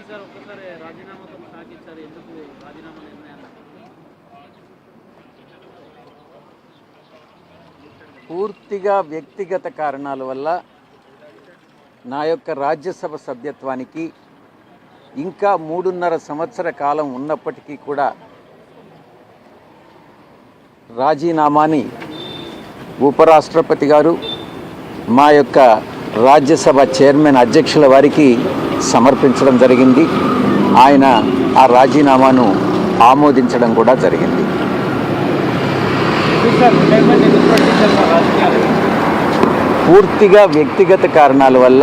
Sir ఒక్కసారి రాజీనామాతో సాగించారు, ఎందుకు రాజీనామా నిర్ణయాన్ని? పూర్తిగా వ్యక్తిగత కారణాల వల్ల నా యొక్క రాజ్యసభ సభ్యత్వానికి ఇంకా 3.5 సంవత్సర కాలం ఉన్నప్పటికీ కూడా రాజీనామాని ఉపరాష్ట్రపతి గారు మా యొక్క రాజ్యసభ చైర్మన్ అధ్యక్షుల వారికి సమర్పించడం జరిగింది. ఆయన ఆ రాజీనామాను ఆమోదించడం కూడా జరిగింది. పూర్తిగా వ్యక్తిగత కారణాల వల్ల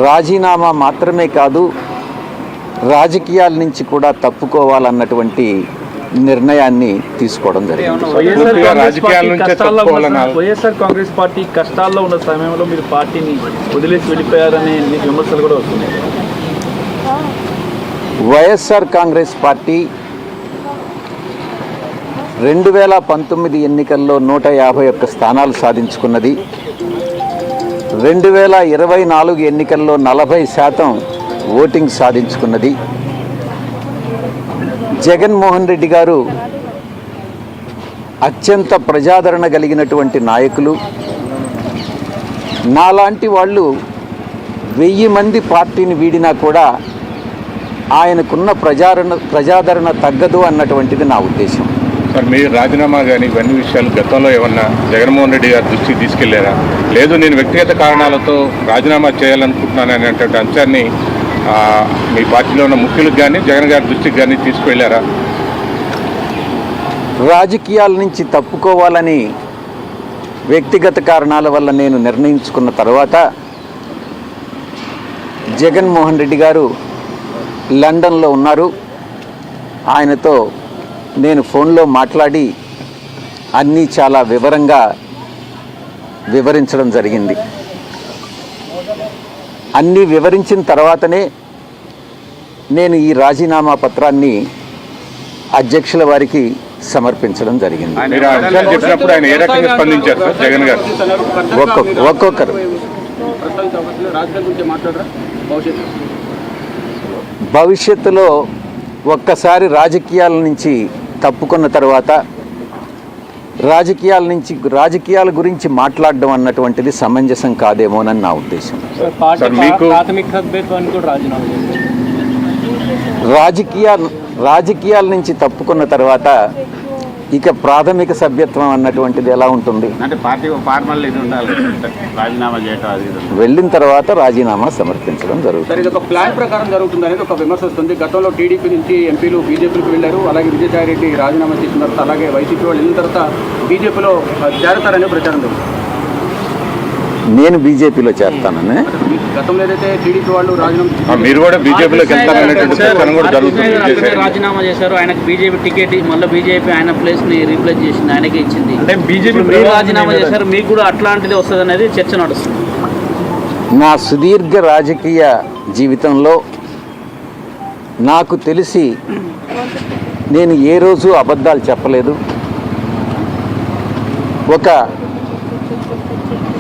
రాజీనామా మాత్రమే కాదు, రాజకీయాల నుంచి కూడా తప్పుకోవాలన్నటువంటి నిర్ణయాన్ని తీసుకోవడం జరిగింది. వైఎస్ఆర్ కాంగ్రెస్ పార్టీ కష్టాల్లో ఉన్న సమయంలో మీరు పార్టీని వదిలేసి వెళ్ళిపోయారనే విమర్శలు కూడా వస్తున్నాయి. వైఎస్ఆర్ కాంగ్రెస్ పార్టీ 2019 ఎన్నికల్లో 151 స్థానాలు సాధించుకున్నది. 2024 ఎన్నికల్లో 40% ఓటింగ్ సాధించుకున్నది. జగన్మోహన్ రెడ్డి గారు అత్యంత ప్రజాదరణ కలిగినటువంటి నాయకులు. నాలాంటి వాళ్ళు 1000 మంది పార్టీని వీడినా కూడా ఆయనకున్న ప్రజాదరణ తగ్గదు అన్నటువంటిది నా ఉద్దేశం. సార్, మీరు రాజీనామా కానీ ఇవన్నీ విషయాలు గతంలో ఏమన్నా జగన్మోహన్ రెడ్డి గారి దృష్టికి తీసుకెళ్లారా? లేదు నేను వ్యక్తిగత కారణాలతో రాజీనామా చేయాలనుకుంటున్నాను అనేటువంటి అంశాన్ని మీ పార్టీలో ఉన్న ముఖ్యులకు కానీ జగన్ గారి దృష్టికి కానీ తీసుకువెళ్ళారా? రాజకీయాల నుంచి తప్పుకోవాలని వ్యక్తిగత కారణాల వల్ల నేను నిర్ణయించుకున్న తర్వాత జగన్మోహన్ రెడ్డి గారు లండన్లో ఉన్నారు. ఆయనతో నేను ఫోన్లో మాట్లాడి అన్నీ చాలా వివరంగా వివరించడం జరిగింది. అన్నీ వివరించిన తర్వాతనే నేను ఈ రాజీనామా పత్రాన్ని అధ్యక్షుల వారికి సమర్పించడం జరిగింది. ఒక్కొక్కరు భవిష్యత్తులో ఒక్కసారి రాజకీయాల నుంచి తప్పుకున్న తర్వాత రాజకీయాల గురించి మాట్లాడడం అన్నటువంటిది సమంజసం కాదేమోనని నా ఉద్దేశం. రాజకీయాల నుంచి తప్పుకున్న తర్వాత ఇక ప్రాథమిక సభ్యత్వం అన్నటువంటిది ఎలా ఉంటుంది? అంటే పార్టీ ఫార్మల్ ఇది ఉండాలి, రాజీనామా చేయటం, వెళ్ళిన తర్వాత రాజీనామా సమర్పించడం జరుగుతుంది. ఇది ఒక ప్లాన్ ప్రకారం జరుగుతుంది అనేది ఒక విమర్శ వస్తుంది. గతంలో టీడీపీ నుంచి ఎంపీలు బీజేపీకి వెళ్ళారు, అలాగే విజయసాయి రెడ్డి రాజీనామా చేసిన తర్వాత అలాగే వైసీపీ వాళ్ళు వెళ్ళిన తర్వాత బీజేపీలో చేరతారనే ప్రచారం జరుగుతుంది. నేను బీజేపీలో చేరతానని గతంలో ఏదైతే టీడీపీ వాళ్ళు రాజీనామా చేశారు, ఆయనకు బీజేపీ టికెట్ మళ్ళీ బీజేపీ ఆయన ప్లేస్ ని రీప్లేస్ చేసింది, ఆయనకే ఇచ్చింది. అంటే బీజేపీ రాజీనామా చేశారు, మీకు కూడా అట్లాంటిది వస్తుంది అనేది చర్చ నడుస్తుంది. నా సుదీర్ఘ రాజకీయ జీవితంలో నాకు తెలిసి నేను ఏ రోజు అబద్ధాలు చెప్పలేదు. ఒక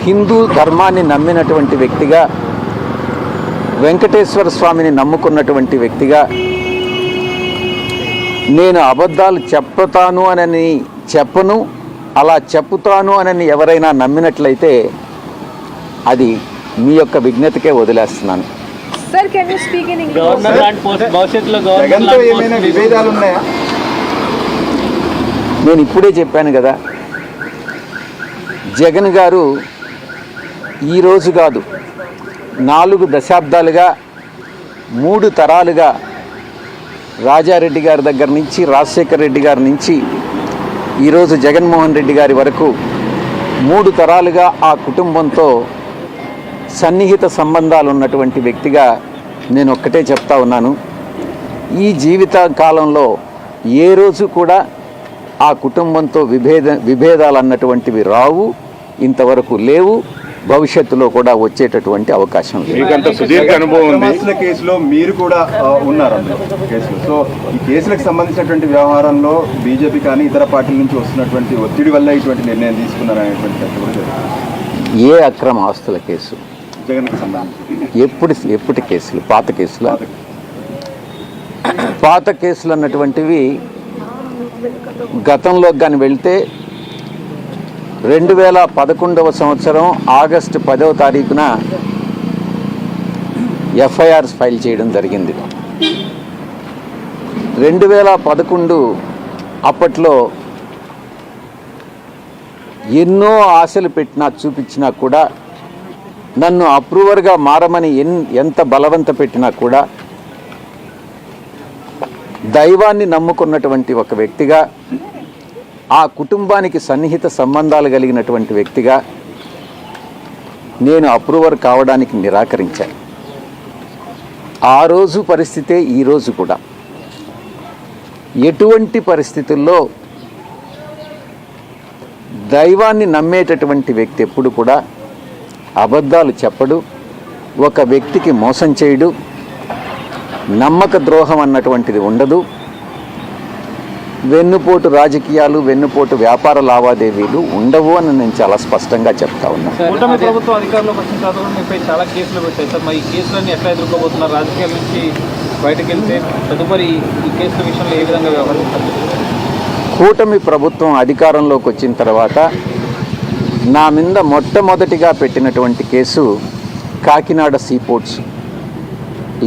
హిందూ ధర్మాన్ని నమ్మినటువంటి వ్యక్తిగా, వెంకటేశ్వర స్వామిని నమ్ముకున్నటువంటి వ్యక్తిగా నేను అబద్ధాలు చెప్తాను అని చెప్పను. అలా చెప్పుతాను అని ఎవరైనా నమ్మినట్లయితే అది మీ యొక్క విజ్ఞతకే వదిలేస్తున్నాను. నేను ఇప్పుడే చెప్పాను కదా, జగన్ గారు ఈరోజు కాదు 4 దశాబ్దాలుగా 3 తరాలుగా రాజారెడ్డి గారి దగ్గర నుంచి, రాజశేఖర రెడ్డి గారి నుంచి ఈరోజు జగన్మోహన్ రెడ్డి గారి వరకు 3 తరాలుగా ఆ కుటుంబంతో సన్నిహిత సంబంధాలు ఉన్నటువంటి వ్యక్తిగా నేను ఒక్కటే చెప్తా ఉన్నాను. ఈ జీవిత కాలంలో ఏ రోజు కూడా ఆ కుటుంబంతో విభేదాలు అన్నటువంటివి రావు, ఇంతవరకు లేవు, భవిష్యత్తులో కూడా వచ్చేటటువంటి అవకాశం లేదు. సుదీర్ఘ అనుభవం ఉంది. కేసులో మీరు కూడా ఉన్నారు కేసులో. సో ఈ కేసులకు సంబంధించినటువంటి వ్యవహారంలో బీజేపీ కానీ ఇతర పార్టీల నుంచి వస్తున్నటువంటి ఒత్తిడి వల్ల ఇటువంటి నిర్ణయం తీసుకున్నారనేటువంటి ఏ అక్రమ ఆస్తుల కేసు? జగన్కి సంబంధించి ఎప్పటి కేసులు? పాత కేసులు అన్నటువంటివి గతంలో కానీ వెళ్తే 2011 సంవత్సరం ఆగస్టు 10వ తారీఖున ఎఫ్ఐఆర్స్ ఫైల్ చేయడం జరిగింది. 2011 అప్పట్లో ఎన్నో ఆశలు చూపించినా కూడా, నన్ను అప్రూవర్గా మారమని ఎంత బలవంత పెట్టినా కూడా, దైవాన్ని నమ్ముకున్నటువంటి ఒక వ్యక్తిగా, ఆ కుటుంబానికి సన్నిహిత సంబంధాలు కలిగినటువంటి వ్యక్తిగా నేను అప్రూవర్ కావడానికి నిరాకరించాను. ఆ రోజు పరిస్థితే ఈరోజు కూడా. ఎటువంటి పరిస్థితుల్లో దైవాన్ని నమ్మేటటువంటి వ్యక్తి ఎప్పుడు కూడా అబద్ధాలు చెప్పడు, ఒక వ్యక్తికి మోసం చేయడు, నమ్మక ద్రోహం అన్నటువంటిది ఉండదు, వెన్నుపోటు రాజకీయాలు, వెన్నుపోటు వ్యాపార లావాదేవీలు ఉండవు అని నేను చాలా స్పష్టంగా చెప్తా ఉన్నాను. కూటమి ప్రభుత్వం అధికారంలోకి వచ్చిన తర్వాత మీపై చాలా కేసులు పెట్టాయి సార్. మరి ఈ కేసులన్నీ ఎట్లా ఎదుర్కోబోతున్నారు? రాజకీయాల నుంచి బయటకు వెళ్తే తదుపరి ఈ కేసుల విషయంలో ఏ విధంగా వ్యవహరిస్తారు? కూటమి ప్రభుత్వం అధికారంలోకి వచ్చిన తర్వాత నా మీద మొట్టమొదటిగా పెట్టినటువంటి case Kakinada seaports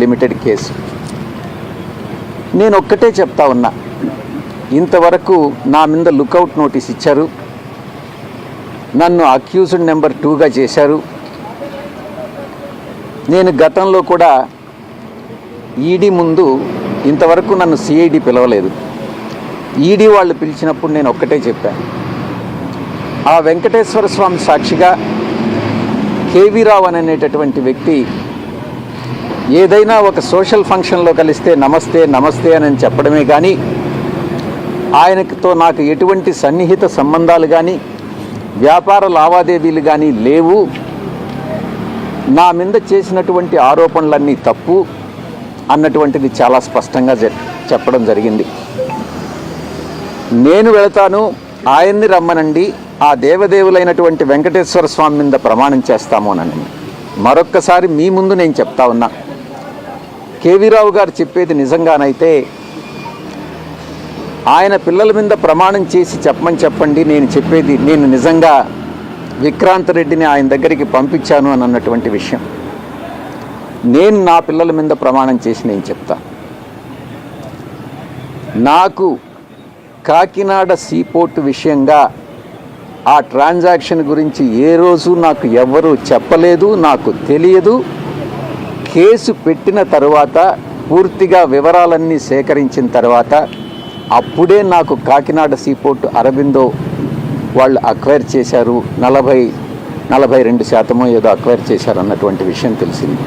limited case. నేను ఒక్కటే చెప్తా ఉన్నా, ఇంతవరకు నా మీద లుకౌట్ నోటీస్ ఇచ్చారు, నన్ను అక్యూజ్డ్ నెంబర్ 2గా చేశారు. నేను గతంలో కూడా ఈడీ ముందు ఇంతవరకు నన్ను సిఐడి పిలవలేదు. ఈడీ వాళ్ళు పిలిచినప్పుడు నేను ఒక్కటే చెప్పాను, ఆ వెంకటేశ్వర స్వామి సాక్షిగా కేవీ రావు అనేటటువంటి వ్యక్తి ఏదైనా ఒక సోషల్ ఫంక్షన్లో కలిస్తే నమస్తే నమస్తే అని చెప్పడమే కానీ, ఆయనతో నాకు ఎటువంటి సన్నిహిత సంబంధాలు కానీ వ్యాపార లావాదేవీలు కానీ లేవు, నా మీద చేసినటువంటి ఆరోపణలన్నీ తప్పు అన్నటువంటిది చాలా స్పష్టంగా చెప్పడం జరిగింది. నేను వెళతాను, ఆయన్ని రమ్మనండి, ఆ దేవదేవులైనటువంటి వెంకటేశ్వర స్వామి మీద ప్రమాణం చేస్తాము అని మరొక్కసారి మీ ముందు నేను చెప్తా ఉన్నా. కేవీ రావు గారు చెప్పేది నిజంగానైతే ఆయన పిల్లల మీద ప్రమాణం చేసి చెప్పండి, నేను చెప్పేది నేను నిజంగా విక్రాంత్ రెడ్డిని ఆయన దగ్గరికి పంపించాను అని అన్నటువంటి విషయం నేను నా పిల్లల మీద ప్రమాణం చేసి నేను చెప్తా. నాకు కాకినాడ సీపోర్ట్ విషయంగా ఆ ట్రాన్సాక్షన్ గురించి ఏ రోజు నాకు ఎవ్వరూ చెప్పలేదు, నాకు తెలియదు. కేసు పెట్టిన తర్వాత పూర్తిగా వివరాలన్నీ సేకరించిన తర్వాత అప్పుడే నాకు కాకినాడ సీపోర్ట్ అరబిందో వాళ్ళు అక్వైర్ చేశారు, 42% ఏదో అక్వైర్ చేశారు అన్నటువంటి విషయం తెలిసింది.